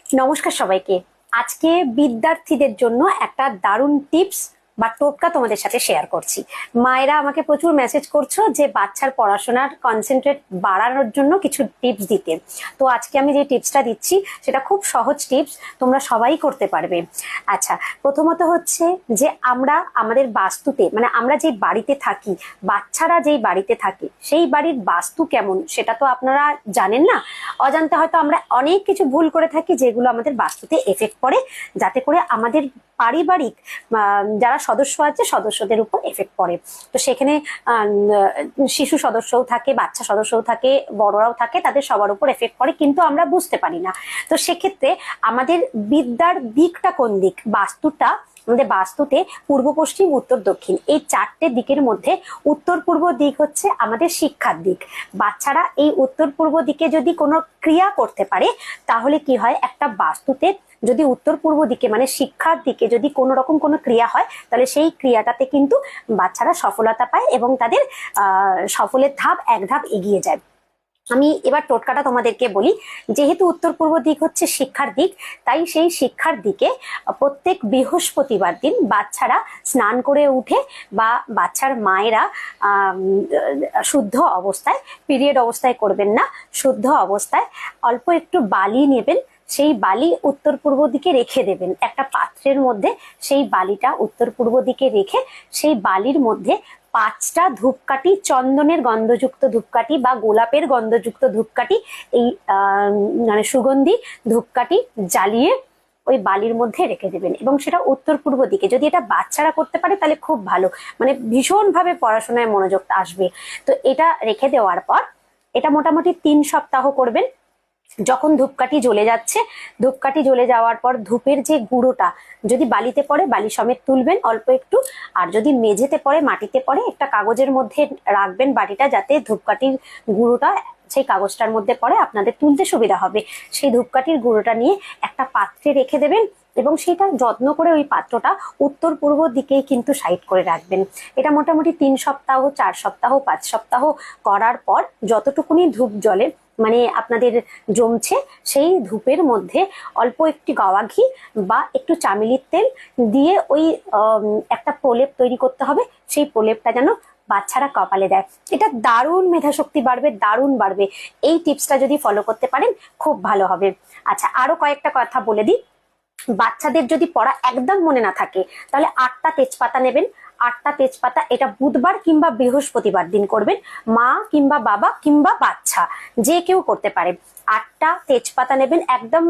নমস্কার সবাইকে। আজকে বিদ্যার্থীদের জন্য একটা দারুণ টিপস বা টোটকা তোমাদের সাথে শেয়ার করছি। মায়েরা আমাকে প্রচুর মেসেজ করছো যে বাচ্চার পড়াশোনার কনসেন্ট্রেট বাড়ানোর জন্য কিছু টিপস দিতে। তো আজকে আমি যে টিপসটা দিচ্ছি সেটা খুব সহজ টিপস, তোমরা সবাই করতে পারবে। আচ্ছা, প্রথমত হচ্ছে যে আমরা আমাদের বাস্তুতে, মানে আমরা যেই বাড়িতে থাকি, বাচ্চারা যেই বাড়িতে থাকে সেই বাড়ির বাস্তু কেমন সেটা তো আপনারা জানেন না। অজান্তে হয়তো আমরা অনেক কিছু ভুল করে থাকি যেগুলো আমাদের বাস্তুতে এফেক্ট পড়ে, যাতে করে আমাদের পারিবারিক যারা সদস্য আছে সদস্যদের উপর এফেক্ট পড়ে। তো সেখানে শিশু সদস্যও থাকে, বাচ্চা সদস্যও থাকে, বড়রাও থাকে, তাদের সবার উপর এফেক্ট পড়ে, কিন্তু আমরা বুঝতে পারি না। তো সেক্ষেত্রে আমাদের বিদ্যার দিকটা কোন দিক, বাস্তুটা আমাদের বাস্তুতে পূর্ব পশ্চিম উত্তর দক্ষিণ এই চারটে দিকের মধ্যে উত্তর পূর্ব দিক হচ্ছে আমাদের শিক্ষার দিক। বাচ্চারা এই উত্তর পূর্ব দিকে যদি কোনো ক্রিয়া করতে পারে তাহলে কি হয়, একটা বাস্তুতে যদি উত্তর পূর্ব দিকে মানে শিক্ষার দিকে যদি কোনো রকম কোনো ক্রিয়া হয় তাহলে সেই ক্রিয়াটাতে কিন্তু বাচ্চারা সফলতা পায় এবং তাদের সফলের ধাপ এক ধাপ এগিয়ে যায়। আমি এবার টোটকাটা তোমাদেরকে বলি। যেহেতু উত্তর পূর্ব দিক হচ্ছে শিক্ষার দিক, তাই সেই শিক্ষার দিকে প্রত্যেক বৃহস্পতিবার দিন বাচ্চারা স্নান করে উঠে বা বাচ্চার মায়েরা শুদ্ধ অবস্থায়, পিরিয়ড অবস্থায় করবেন না, শুদ্ধ অবস্থায় অল্প একটু বালি নেবেন, সেই বালি উত্তর পূর্ব দিকে রেখে দেবেন একটা পাত্রের মধ্যে। সেই বালিটা উত্তর পূর্ব দিকে রেখে সেই বালির মধ্যে 5টা ধূপকাঠি, চন্দনের গন্ধযুক্ত ধূপকাঠি বা গোলাপের গন্ধযুক্ত ধূপকাঠি, এই মানে সুগন্ধি ধূপকাঠি জ্বালিয়ে ওই বালির মধ্যে রেখে দেবেন এবং সেটা উত্তর পূর্ব দিকে। যদি এটা বাচ্চারা করতে পারে তাহলে খুব ভালো, মানে ভীষণ ভাবে পড়াশোনায় মনোযোগ আসবে। তো এটা রেখে দেওয়ার পর এটা মোটামুটি 3 সপ্তাহ করবেন। যখন ধূপকাঠি জ্বলে যাচ্ছে, ধূপকাঠি জ্বলে যাওয়ার পর ধূপের যে গুঁড়োটা যদি বালিতে পড়ে বালি সমেত তুলবেন অল্প একটু, আর যদি মেঝেতে পড়ে, মাটিতে পড়ে, একটা কাগজের মধ্যে রাখবেন বাটিটা, যাতে ধূপকাঠির গুঁড়োটা সেই কাগজটার মধ্যে পড়ে, আপনাদের তুলতে সুবিধা হবে। সেই ধূপকাঠির গুঁড়োটা নিয়ে একটা পাত্রে রেখে দেবেন এবং সেটা যত্ন করে ওই পাত্রটা উত্তর পূর্ব দিকেই কিন্তু সাইড করে রাখবেন। এটা মোটামুটি 3 সপ্তাহ, 4 সপ্তাহ, 5 সপ্তাহ করার পর যতটুকুনি ধূপ জ্বলে, মানে আপনাদের জমছে, সেই ধূপের মধ্যে অল্প একটি গাওয়া ঘি বা একটু চামেলির তেল দিয়ে ওই একটা প্রলেপ তৈরি করতে হবে। সেই প্রলেপটা যেন বাচ্চারা কপালে দেয়। এটা দারুণ মেধাশক্তি বাড়বে, দারুণ বাড়বে। এই টিপসটা যদি ফলো করতে পারেন খুব ভালো হবে। আচ্ছা, আরো কয়েকটা কথা বলে দিই। বাচ্চাদের যদি পড়া একদম মনে না থাকে তাহলে 8টা তেজপাতা নেবেন। 8টা তেজপাতা, এটা বুধবার কিংবা বৃহস্পতিবার দিন করবেন। মা কিংবা বাবা কিংবা বাচ্চা যে কেউ করতে পারে। 8টা তেজপাতা নেবেন, একদম